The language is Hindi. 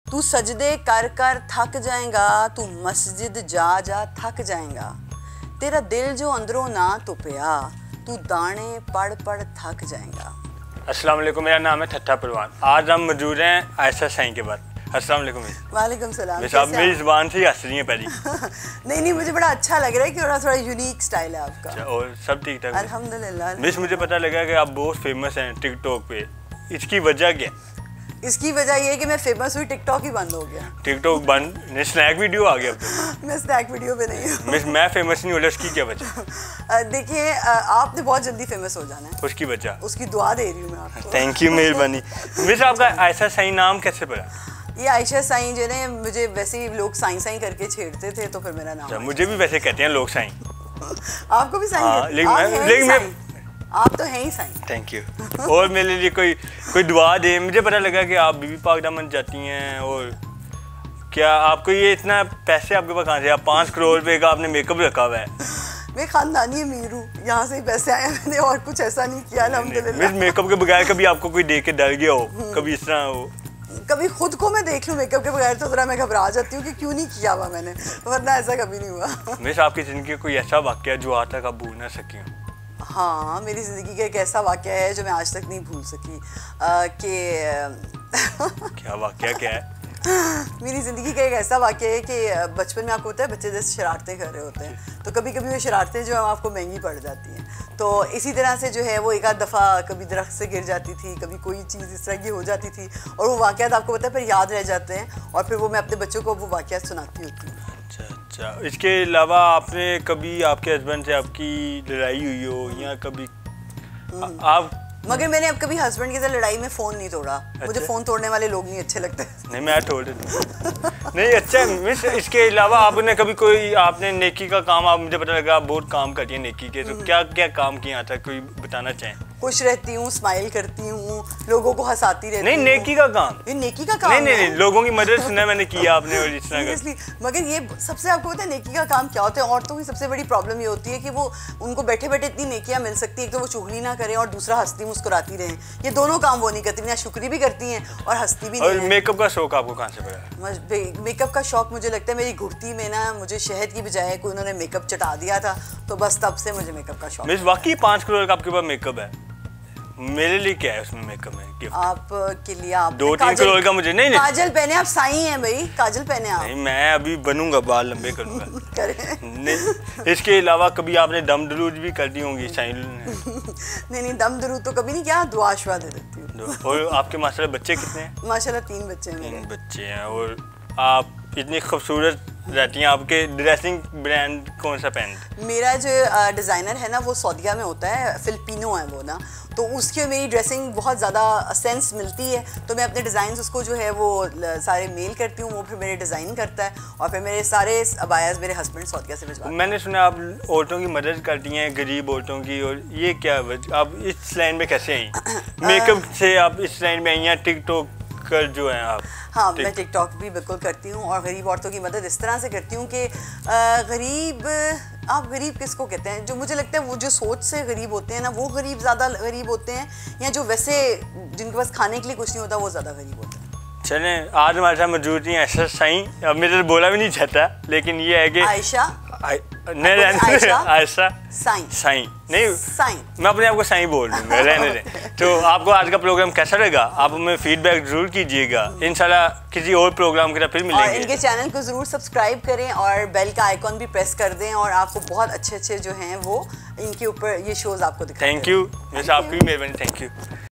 तू सजदे कर कर थक जाएगा, तू मस्जिद जा जा थक जाएगा। तेरा दिल जो अंदरों ना तुपिया, तू दाने पढ़ पढ़ थक जाएगा। अस्सलाम वालेकुम, मेरा नाम है ठट्ठा परवान। आज हम मौजूद हैं आयशा साईं के बाद। अस्सलाम वालेकुम। वालेकुम सलाम। मिस आप मेरी ज़ुबान से ही हंस रही हैं पहली। नहीं मुझे बड़ा अच्छा लग रहा है कि थोड़ा यूनिक स्टाइल है आपका। अच्छा, और सब ठीक ठाक? अल्हम्दुलिल्लाह। मिस मुझे पता लगा कि आप बहुत फेमस हैं टिकटॉक पे, इसकी वजह क्या? इसकी वजह ये है कि मैं फेमस हुई, टिकटॉक ही बंद हो गया। टिकटॉक बंद नहीं, स्नैक वीडियो आ गया अब तो। मैं स्नैक वीडियो पे नहीं हूँ। मिस मैं फेमस नहीं हो रहा, उसकी क्या वजह? देखिए आपने बहुत जल्दी फेमस हो जाना है। उसकी वजह? उसकी दुआ दे रही हूँ मैं आपको। थैंक यू, मेहरबानी। मिस आपका आयशा साईं नाम कैसे पड़ा? ये आयशा साईं जो है, मुझे वैसे ही लोग साईं साईं करके छेड़ते थे तो फिर मेरा नाम। मुझे भी वैसे कहते हैं लोग साईं। आपको भी साईं? लेकिन आप तो हैं ही साईं। Thank you. और मेरे लिए कोई दुआ दे। मुझे पता लगा कि आप बीबी पाक दामन जाती हैं, और क्या आपको ये इतना पैसे आपके पास कहाँ से? आप 5 करोड़ रुपए का आपने मेकअप रखा हुआ है। मैं खानदानी अमीर हूँ, यहाँ से ही पैसे आए, मैंने और कुछ ऐसा नहीं किया अल्हम्दुलिल्लाह। मेकअप के बगैर कभी आपको कोई देख के डर गया हो? कभी इस तरह हो? कभी खुद को मैं देख लूँ मेकअप के बगैर तो जरा मैं घबरा जाती हूँ कि क्यों नहीं किया हुआ मैंने, वरना ऐसा कभी नहीं हुआ। मिस आपकी ज़िंदगी का कोई ऐसा वाक़या जो आज तक आप भूल ना सकी हो? हाँ, मेरी ज़िंदगी का एक ऐसा वाक़या है जो मैं आज तक नहीं भूल सकी। क्या वाक़या क्या है? मेरी ज़िंदगी का एक ऐसा वाक़या है कि बचपन में आपको होता है बच्चे जैसे शरारतें कर रहे होते हैं, तो कभी कभी वो शरारतें जो है आपको महंगी पड़ जाती हैं। तो इसी तरह से जो है वो एक आध दफ़ा कभी दरख्त से गिर जाती थी, कभी कोई चीज़ इस तरह की हो जाती थी, और वो वाक़यात आपको पता है फिर याद रह जाते हैं, और फिर वो मैं अपने बच्चों को वो वाक़यात सुनाती होती हूँ। अच्छा, इसके अलावा आपने कभी आपके हस्बैंड से आपकी लड़ाई हुई हो, या कभी आप? मगर मैंने अब कभी हस्बैंड के साथ लड़ाई में फ़ोन नहीं तोड़ा। अच्छा? मुझे फ़ोन तोड़ने वाले लोग नहीं अच्छे लगते। नहीं, मैं तोड़ देता हूँ। नहीं, अच्छा मिस, इसके अलावा आपने कभी कोई आपने नेकी का काम, आप मुझे पता लगा आप बहुत काम करती हैं नेकी के, तो क्या क्या काम किया था, कोई बताना चाहें? खुश रहती हूँ, स्माइल करती हूँ, लोगों को हंसाती रहती हूँ। नहीं, नेकी का काम। ये नेकी का काम नहीं, लोगों की मदद सुना मैंने किया आपने, और इस तरह का। मगर ये सबसे आपको पता है नेकी का काम क्या होता है? औरतों की सबसे बड़ी प्रॉब्लम ये होती है कि वो उनको बैठे बैठे इतनी नेकियां मिल सकती है, एक तो वो चुगली ना करें और दूसरा हंसती मुस्कुराती रहें। ये दोनों काम वो नहीं करती, ना शुक्री भी करती हैं और हंसती भी नहीं। और मेकअप का शौक आपको कहाँ से पड़ा? मेकअप का शौक मुझे लगता है मेरी घुड़ती में ना, मुझे शहद की बजाय कोई उन्होंने मेकअप चटा दिया था, तो बस तब से मुझे मेकअप का शौक। मिस वाकई 5 करोड़ का आपके पास मेकअप है? मेरे लिए क्या है उसमें मेकअप में गिफ्ट? आपके लिए आप 2-3 करोड़ का मुझे नहीं। काजल पहने, आप साईं हैं भाई, काजल पहने आप। नहीं, मैं अभी बनूंगा, बाल लंबे करूंगा। करें। नहीं, इसके अलावा कभी आपने दम दरूद भी कर दी होंगी साईं? नहीं, दम दरूद तो कभी नहीं किया, दुआ शुआ दे देती हूँ। और आपके माशाल्लाह बच्चे कितने हैं? माशाल्लाह 3 बच्चे हैं। 3 बच्चे हैं। और आप इतनी खूबसूरत रहती हैं, आपके ड्रेसिंग ब्रांड कौन सा पहनते? मेरा जो डिज़ाइनर है ना वो सऊदीया में होता है, फिलिपिनो है वो ना, तो उसके मेरी ड्रेसिंग बहुत ज़्यादा सेंस मिलती है, तो मैं अपने डिज़ाइन उसको जो है वो सारे मेल करती हूँ, वो फिर मेरे डिज़ाइन करता है, और फिर मेरे सारे अबायास मेरे हस्बैंड सऊदीया से भिजवाते हैं। मैंने सुना आप औरतों की मदद करती हैं, गरीब औरतों की, और ये क्या आप इस लाइन में कैसे आई? मेकअप से आप इस लाइन में आई हैं, टिकटॉक कर जो है आप? हाँ, मैं टिकटॉक भी बिल्कुल करती हूँ, और गरीब औरतों की मदद इस तरह से करती हूँ कि गरीब, आप गरीब किसको कहते हैं? जो मुझे लगता है वो जो सोच से गरीब होते हैं ना, वो गरीब ज़्यादा गरीब होते हैं, या जो वैसे जिनके पास खाने के लिए कुछ नहीं होता वो ज़्यादा गरीब होते हैं। चलें, आज हमारे साथ मौजूद हैं आयशा साईं। अब मेरे बोला भी नहीं चाहता, लेकिन ये है कि आयशा साईं नहीं, साईं, मैं अपने आप को साईं बोल दूँगा, रहने दें। तो आपको आज का प्रोग्राम कैसा लगा? आप हमें फीडबैक जरूर कीजिएगा। इंशाल्लाह किसी और प्रोग्राम के साथ फिर मिलेंगे। और इनके चैनल को ज़रूर सब्सक्राइब करें और बेल का आइकॉन भी प्रेस कर दें, और आपको बहुत अच्छे अच्छे जो हैं वो इनके ऊपर ये शोज़ आपको दिखाएंगे। थैंक यू, वैसे आपकी भी मेहरबानी। Thank you.